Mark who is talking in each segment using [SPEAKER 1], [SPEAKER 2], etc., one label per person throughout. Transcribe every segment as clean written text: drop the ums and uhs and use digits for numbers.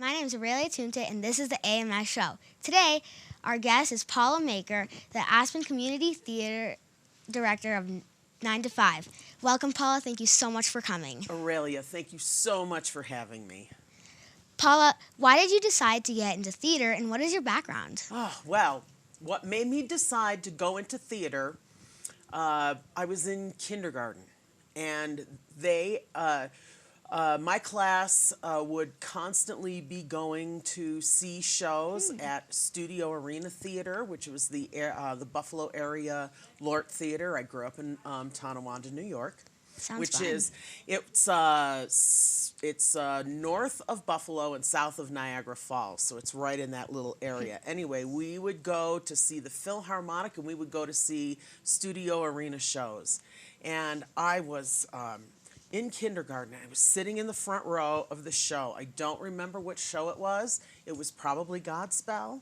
[SPEAKER 1] My name is Aurelia Tunte, and this is the AMS Show. Today, our guest is Paula Maker, the Aspen Community Theater Director of 9 to 5. Welcome, Paula. Thank you so much for coming.
[SPEAKER 2] Aurelia, thank you so much for having me.
[SPEAKER 1] Paula, why did you decide to get into theater, and what is your background?
[SPEAKER 2] Oh, well, what made me decide to go into theater, I was in kindergarten, and my class would constantly be going to see shows at Studio Arena Theater, which was the Buffalo area Lort Theater. I grew up in Tonawanda, New York.
[SPEAKER 1] Sounds
[SPEAKER 2] which
[SPEAKER 1] fun.
[SPEAKER 2] is it's north of Buffalo and south of Niagara Falls, so it's right in that little area. Anyway, we would go to see the Philharmonic, and we would go to see Studio Arena shows. And I was in kindergarten. I was sitting in the front row of the show. I don't remember which show it was. It was probably Godspell,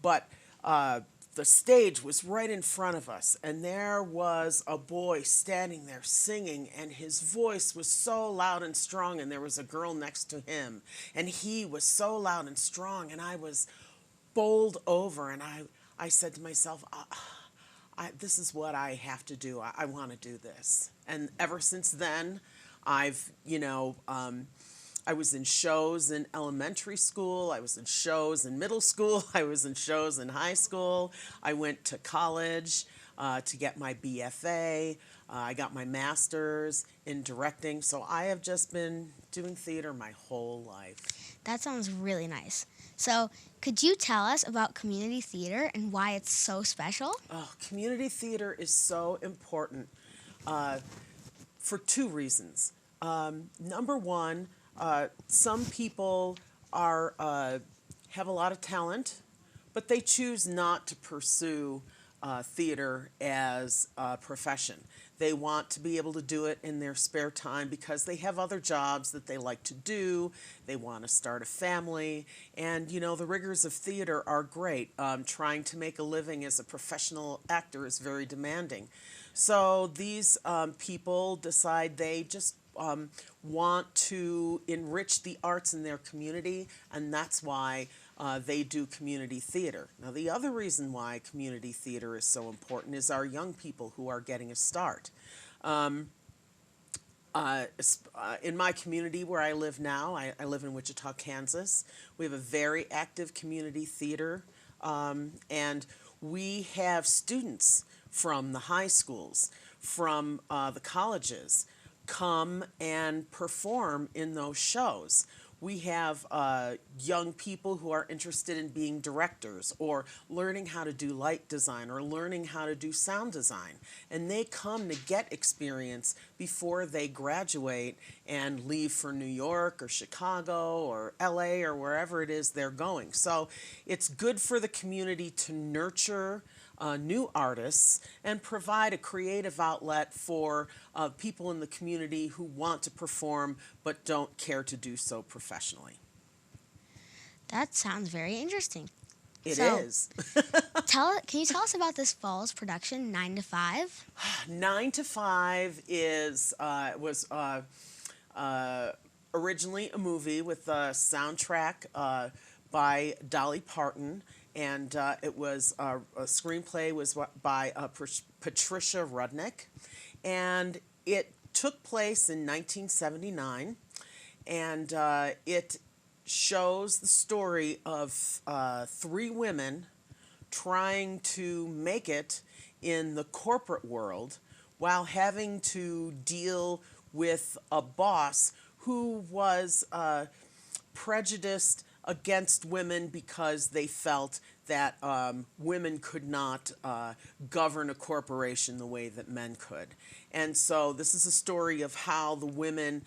[SPEAKER 2] but the stage was right in front of us, and there was a boy standing there singing, and his voice was so loud and strong, and there was a girl next to him, and he was so loud and strong, and I was bowled over, and I said to myself, this is what I have to do. I want to do this. And ever since then, I've, I was in shows in elementary school. I was in shows in middle school. I was in shows in high school. I went to college to get my BFA. I got my master's in directing. So I have just been doing theater my whole life.
[SPEAKER 1] That sounds really nice. So, could you tell us about community theater and why it's so special?
[SPEAKER 2] Oh, community theater is so important for two reasons. Number one, some people have a lot of talent, but they choose not to pursue theater as a profession. They want to be able to do it in their spare time because they have other jobs that they like to do. They want to start a family. And, the rigors of theater are great. Trying to make a living as a professional actor is very demanding. So these people decide they just want to enrich the arts in their community, and that's why they do community theater. Now, the other reason why community theater is so important is our young people who are getting a start. In my community where I live now, I live in Wichita, Kansas. We have a very active community theater, and we have students from the high schools, from the colleges, come and perform in those shows. We have young people who are interested in being directors or learning how to do light design or learning how to do sound design. And they come to get experience before they graduate and leave for New York or Chicago or LA or wherever it is they're going. So it's good for the community to nurture new artists and provide a creative outlet for people in the community who want to perform but don't care to do so professionally.
[SPEAKER 1] That sounds very interesting.
[SPEAKER 2] It is.
[SPEAKER 1] Can you tell us about this fall's production, 9 to 5?
[SPEAKER 2] 9 to 5 was originally a movie with a soundtrack by Dolly Parton. And it was a screenplay was by Patricia Rudnick, and it took place in 1979, and it shows the story of three women trying to make it in the corporate world while having to deal with a boss who was prejudiced against women because they felt that women could not govern a corporation the way that men could. And so this is a story of how the women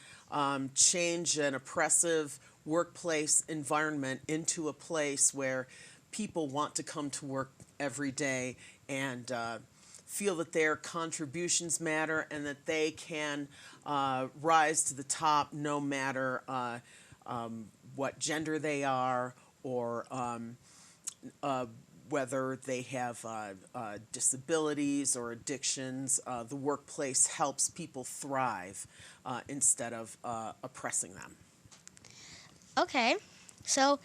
[SPEAKER 2] change an oppressive workplace environment into a place where people want to come to work every day and feel that their contributions matter and that they can rise to the top no matter what gender they are or whether they have disabilities or addictions. The workplace helps people thrive instead of oppressing them.
[SPEAKER 1] Okay. So,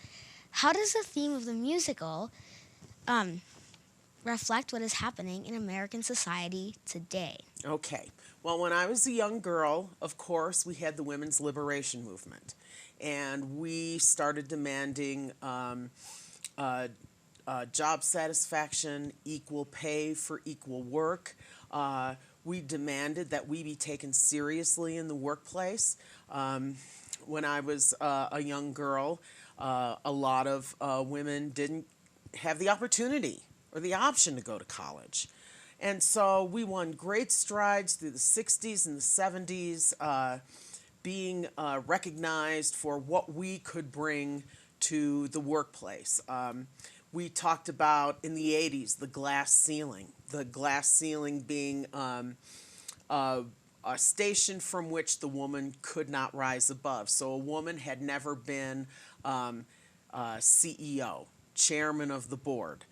[SPEAKER 1] how does the theme of the musical reflect what is happening in American society today?
[SPEAKER 2] Okay. Well, when I was a young girl, of course, we had the women's liberation movement. And we started demanding job satisfaction, equal pay for equal work. We demanded that we be taken seriously in the workplace. When I was a young girl, a lot of women didn't have the opportunity or the option to go to college. And so we won great strides through the 60s and the 70s, being recognized for what we could bring to the workplace. We talked about in the 80s the glass ceiling being a station from which the woman could not rise above. So a woman had never been CEO, chairman of the board,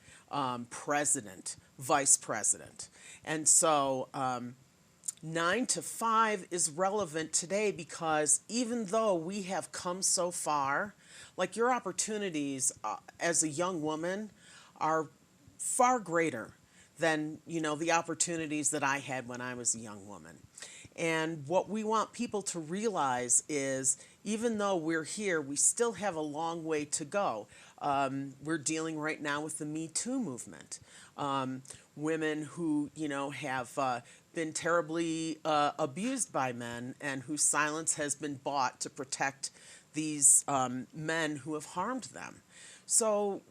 [SPEAKER 2] president, vice president. And so 9 to 5 is relevant today because even though we have come so far, like your opportunities as a young woman are far greater than, the opportunities that I had when I was a young woman. And what we want people to realize is even though we're here, we still have a long way to go. We're dealing right now with the Me Too movement. Women who, have been terribly abused by men and whose silence has been bought to protect these men who have harmed them. So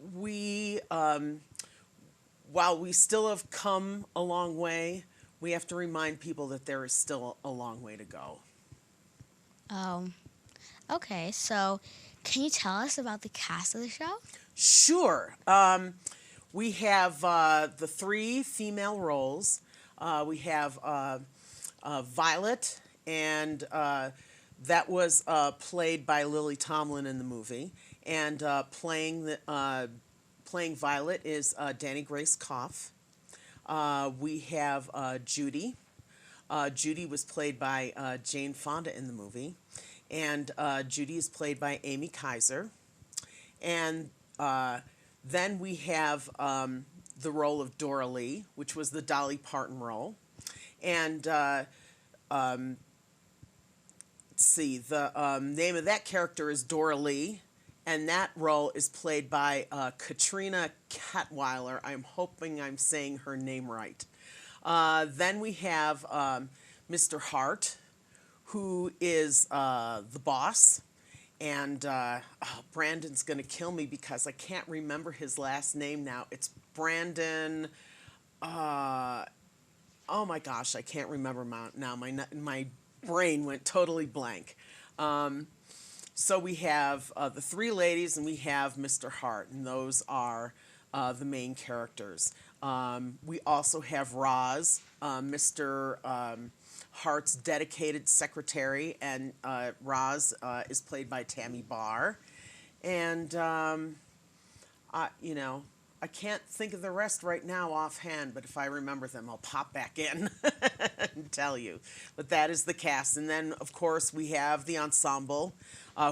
[SPEAKER 2] while we still have come a long way, we have to remind people that there is still a long way to go.
[SPEAKER 1] Oh, okay. So, can you tell us about the cast of the show?
[SPEAKER 2] Sure. We have the 3 female roles. We have Violet, and that was played by Lily Tomlin in the movie. And playing Violet is Danny Grace Koff. We have Judy. Judy was played by Jane Fonda in the movie. And Judy is played by Amy Kaiser. And then we have the role of Dora Lee, which was the Dolly Parton role. And let's see, the name of that character is Dora Lee. And that role is played by Katrina Katweiler. I'm hoping I'm saying her name right. Then we have Mr. Hart, who is the boss. And Brandon's going to kill me because I can't remember his last name now. It's Brandon. Oh my gosh, I can't remember now. My brain went totally blank. So we have the 3 ladies and we have Mr. Hart, and those are the main characters. We also have Roz, Mr. Hart's dedicated secretary, and Roz is played by Tammy Barr. And, I can't think of the rest right now offhand, but if I remember them, I'll pop back in and tell you. But that is the cast. And then, of course, we have the ensemble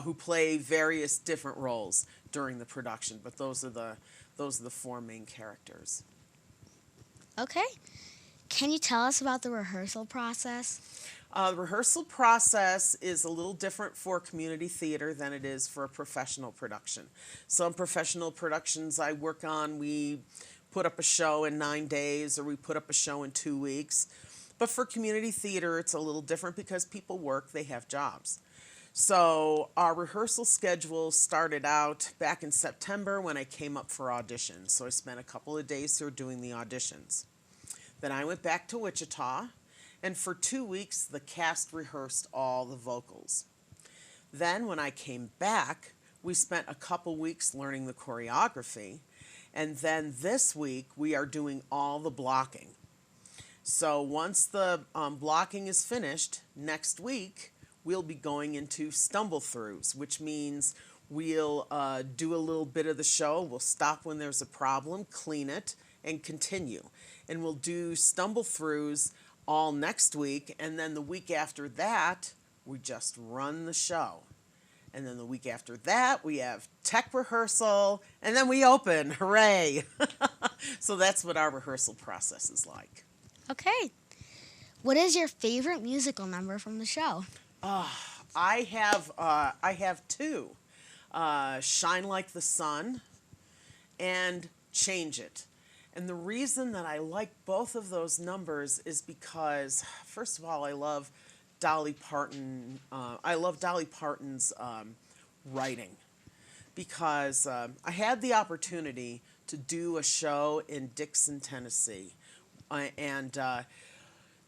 [SPEAKER 2] who play various different roles during the production. But those are the 4 main characters.
[SPEAKER 1] Okay. Can you tell us about the rehearsal process?
[SPEAKER 2] The rehearsal process is a little different for community theater than it is for a professional production. Some professional productions I work on, we put up a show in 9 days or we put up a show in 2 weeks. But for community theater, it's a little different because people work, they have jobs. So our rehearsal schedule started out back in September when I came up for auditions. So I spent a couple of days here doing the auditions. Then I went back to Wichita, and for 2 weeks, the cast rehearsed all the vocals. Then when I came back, we spent a couple weeks learning the choreography, and then this week, we are doing all the blocking. So once the blocking is finished, next week, we'll be going into stumble-throughs, which means we'll do a little bit of the show, we'll stop when there's a problem, clean it, and continue. And we'll do stumble-throughs all next week, and then the week after that, we just run the show. And then the week after that, we have tech rehearsal, and then we open. Hooray! So that's what our rehearsal process is like.
[SPEAKER 1] Okay. What is your favorite musical number from the show?
[SPEAKER 2] I have two. Shine Like the Sun and Change It. And the reason that I like both of those numbers is because, first of all, I love Dolly Parton. I love Dolly Parton's writing because I had the opportunity to do a show in Dixon, Tennessee. And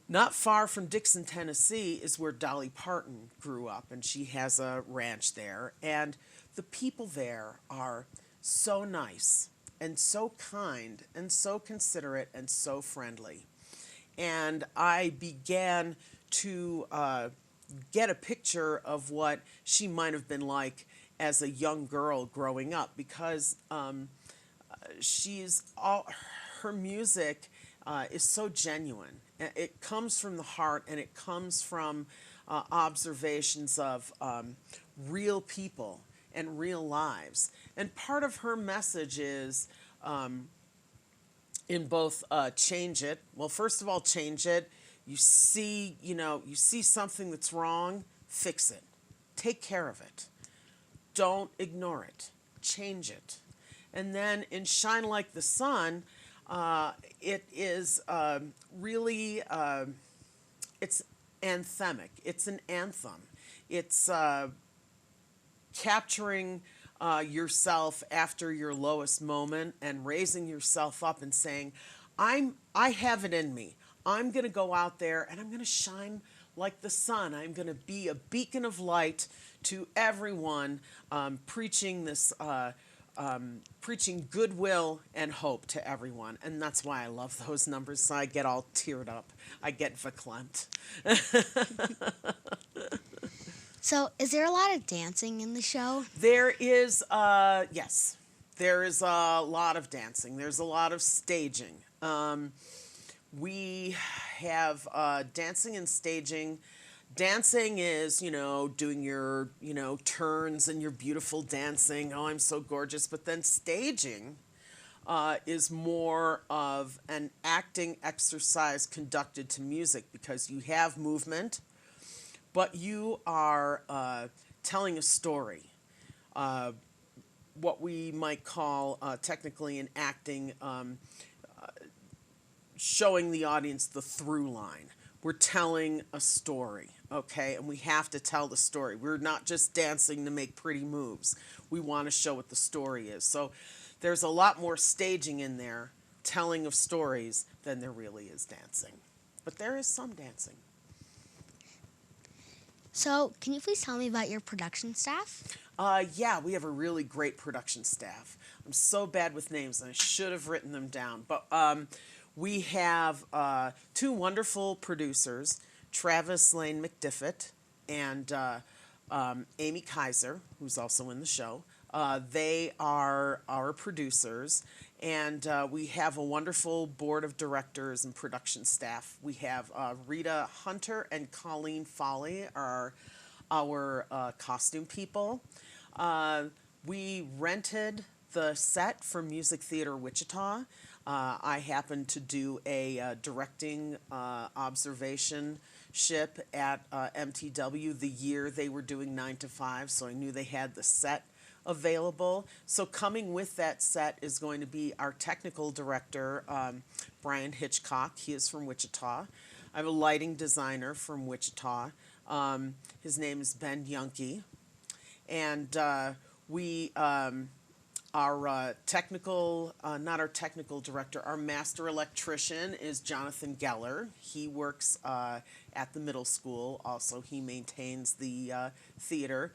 [SPEAKER 2] not far from Dixon, Tennessee is where Dolly Parton grew up, and she has a ranch there. And the people there are so nice and so kind and so considerate and so friendly. And I began to get a picture of what she might have been like as a young girl growing up because her music is so genuine. It comes from the heart and it comes from observations of real people and real lives. And part of her message is in both Change It. Well, first of all, change it. You see something that's wrong, fix it. Take care of it. Don't ignore it. Change it. And then in Shine Like the Sun, it is really, it's anthemic. It's an anthem. It's capturing yourself after your lowest moment and raising yourself up and saying, I have it in me. I'm going to go out there and I'm going to shine like the sun. I'm going to be a beacon of light to everyone, preaching goodwill and hope to everyone. And that's why I love those numbers. So I get all teared up. I get verklempt.
[SPEAKER 1] So, is there a lot of dancing in the show?
[SPEAKER 2] There is, yes. There is a lot of dancing. There's a lot of staging. We have dancing and staging. Dancing is, doing your, turns and your beautiful dancing. Oh, I'm so gorgeous. But then staging is more of an acting exercise conducted to music because you have movement, but you are telling a story. What we might call technically in acting, showing the audience the through line. We're telling a story, okay? And we have to tell the story. We're not just dancing to make pretty moves. We want to show what the story is. So there's a lot more staging in there, telling of stories, than there really is dancing. But there is some dancing.
[SPEAKER 1] So, can you please tell me about your production staff?
[SPEAKER 2] Yeah, we have a really great production staff. I'm so bad with names, and I should have written them down. But we have two wonderful producers, Travis Lane McDiffett and Amy Kaiser, who's also in the show. They are our producers, and we have a wonderful board of directors and production staff. We have Rita Hunter and Colleen Foley are our costume people. We rented the set from Music Theater Wichita. I happened to do a directing observation ship at MTW the year they were doing 9 to 5, so I knew they had the set available. So coming with that set is going to be our technical director, Brian Hitchcock. He is from Wichita. I have a lighting designer from Wichita. His name is Ben Yunke. And our technical, not our technical director, our master electrician is Jonathan Geller. He works at the middle school. Also, he maintains the theater.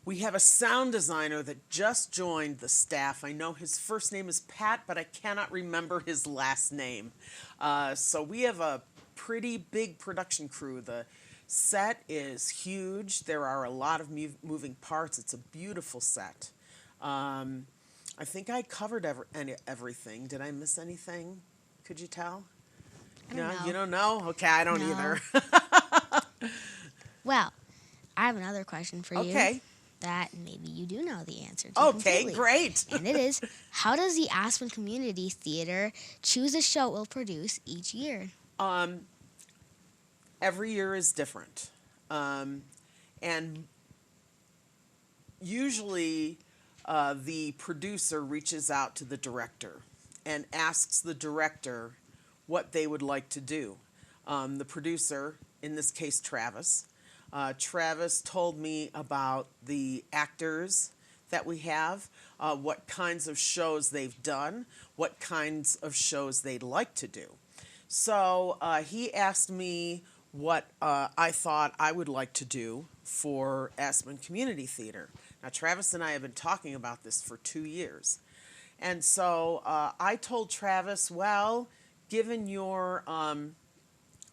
[SPEAKER 2] We have a sound designer that just joined the staff. I know his first name is Pat, but I cannot remember his last name. So we have a pretty big production crew. The set is huge. There are a lot of moving parts. It's a beautiful set. I think I covered everything. Did I miss anything? Could you tell?
[SPEAKER 1] I don't know.
[SPEAKER 2] You don't know? Okay, I don't either.
[SPEAKER 1] Well, I have another question for you.
[SPEAKER 2] Okay.
[SPEAKER 1] that maybe you do know the answer to
[SPEAKER 2] Okay,
[SPEAKER 1] completely.
[SPEAKER 2] great.
[SPEAKER 1] And it is, how does the Aspen Community Theater choose a show it will produce each year?
[SPEAKER 2] Every year is different. And usually the producer reaches out to the director and asks the director what they would like to do. The producer, in this case Travis, Travis told me about the actors that we have, what kinds of shows they've done, what kinds of shows they'd like to do. So he asked me what I thought I would like to do for Aspen Community Theater. Now, Travis and I have been talking about this for 2 years. And so I told Travis, well, given your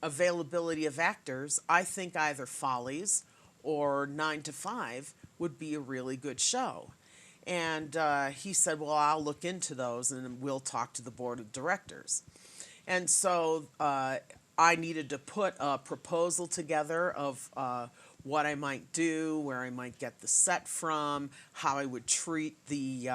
[SPEAKER 2] availability of actors, I think either Follies or 9 to 5 would be a really good show. And he said, well, I'll look into those and we'll talk to the board of directors. And so I needed to put a proposal together of what I might do, where I might get the set from, how I would treat the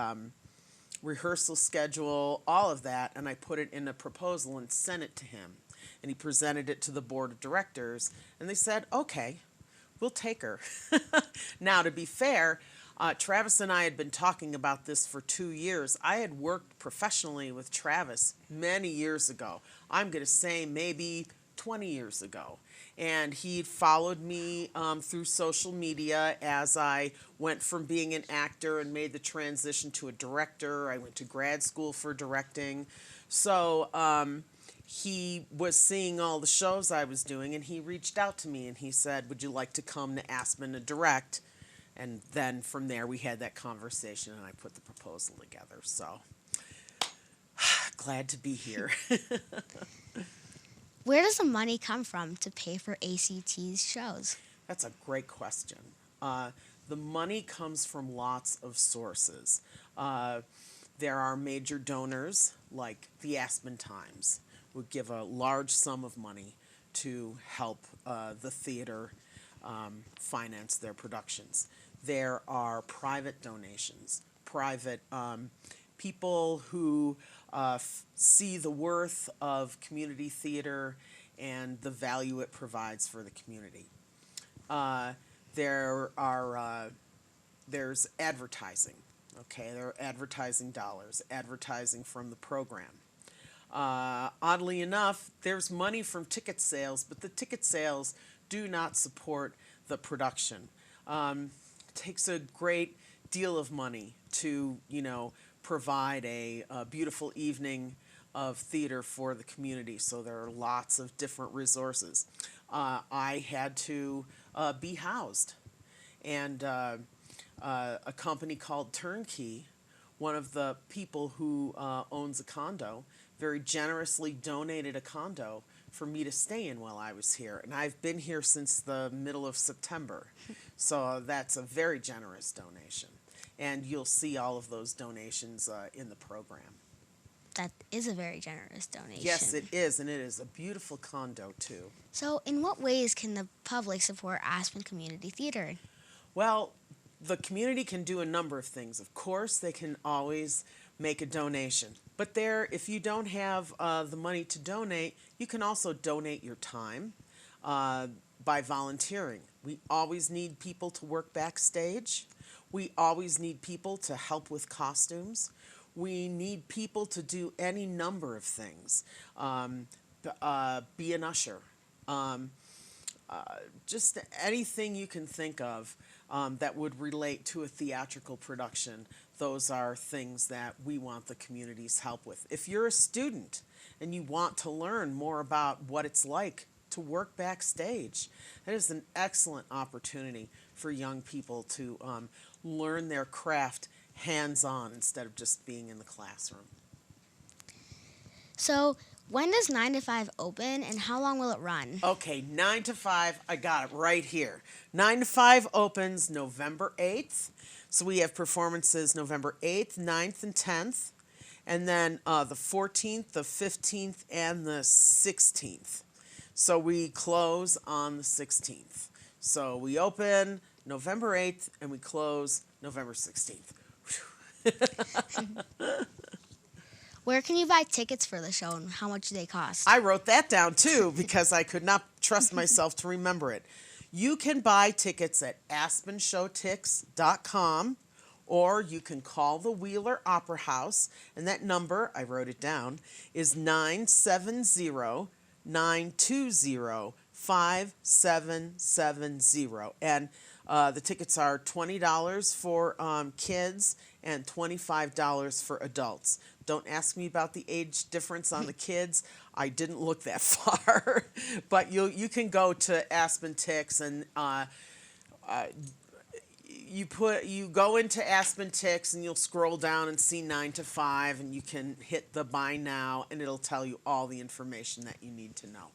[SPEAKER 2] rehearsal schedule, all of that. And I put it in a proposal and sent it to him. And he presented it to the board of directors. And they said, okay, we'll take her. Now, to be fair, Travis and I had been talking about this for 2 years. I had worked professionally with Travis many years ago. I'm going to say maybe 20 years ago. And he followed me through social media as I went from being an actor and made the transition to a director. I went to grad school for directing. So he was seeing all the shows I was doing, and he reached out to me and he said, would you like to come to Aspen to direct? And then from there we had that conversation and I put the proposal together. So glad to be here.
[SPEAKER 1] Where does the money come from to pay for ACT's shows?
[SPEAKER 2] That's a great question. The money comes from lots of sources. There are major donors like the Aspen Times would give a large sum of money to help the theater finance their productions. There are private donations, private people who see the worth of community theater and the value it provides for the community. There's advertising. Okay, there are advertising dollars, advertising from the program. Oddly enough, there's money from ticket sales, but the ticket sales do not support the production. It takes a great deal of money to, provide a beautiful evening of theater for the community. So there are lots of different resources. I had to be housed, and a company called Turnkey, one of the people who owns a condo, very generously donated a condo for me to stay in while I was here. And I've been here since the middle of September. So that's a very generous donation. And you'll see all of those donations in the program.
[SPEAKER 1] That is a very generous donation.
[SPEAKER 2] Yes, it is. And it is a beautiful condo, too.
[SPEAKER 1] So in what ways can the public support Aspen Community Theater?
[SPEAKER 2] Well, the community can do a number of things. Of course, they can always make a donation. But if you don't have the money to donate, you can also donate your time by volunteering. We always need people to work backstage. We always need people to help with costumes. We need people to do any number of things. Be an usher. Just anything you can think of that would relate to a theatrical production. Those are things that we want the community's help with. If you're a student and you want to learn more about what it's like to work backstage, that is an excellent opportunity for young people to learn their craft hands-on instead of just being in the classroom.
[SPEAKER 1] So when does 9 to 5 open and how long will it run?
[SPEAKER 2] Okay, 9 to 5, I got it right here. 9 to 5 opens November 8th. So we have performances November 8th, 9th, and 10th. And then the 14th, the 15th, and the 16th. So we close on the 16th. So we open November 8th, and we close November 16th.
[SPEAKER 1] Where can you buy tickets for the show, and how much do they cost?
[SPEAKER 2] I wrote that down too because I could not trust myself to remember it. You can buy tickets at aspenshowtix.com, or you can call the Wheeler Opera House, and that number, I wrote it down, is 970-920-5770. And the tickets are $20 for kids and $25 for adults. Don't ask me about the age difference on the kids. I didn't look that far. But you can go to Aspen Tix and you go into Aspen Tix and you'll scroll down and see 9 to 5, and you can hit the buy now, and it'll tell you all the information that you need to know.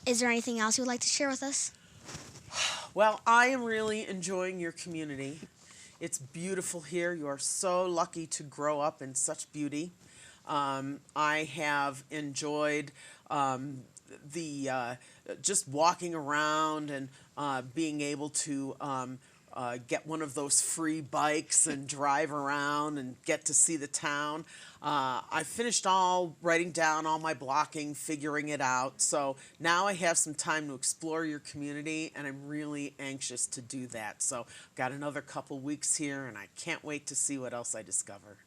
[SPEAKER 1] Is there anything else you would like to share with us?
[SPEAKER 2] Well, I am really enjoying your community. It's beautiful here. You are so lucky to grow up in such beauty. I have enjoyed just walking around and being able to get one of those free bikes and drive around and get to see the town. I finished writing down all my blocking, figuring it out. So now I have some time to explore your community, and I'm really anxious to do that. So I've got another couple weeks here, and I can't wait to see what else I discover.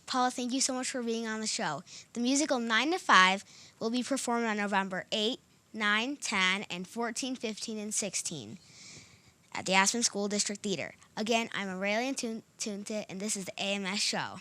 [SPEAKER 1] Paula, thank you so much for being on the show. The musical 9 to 5 will be performed on November 8, 9, 10, and 14, 15, and 16 at the Aspen School District Theater. Again, I'm Aurelia and Tunte, and this is the AMS Show.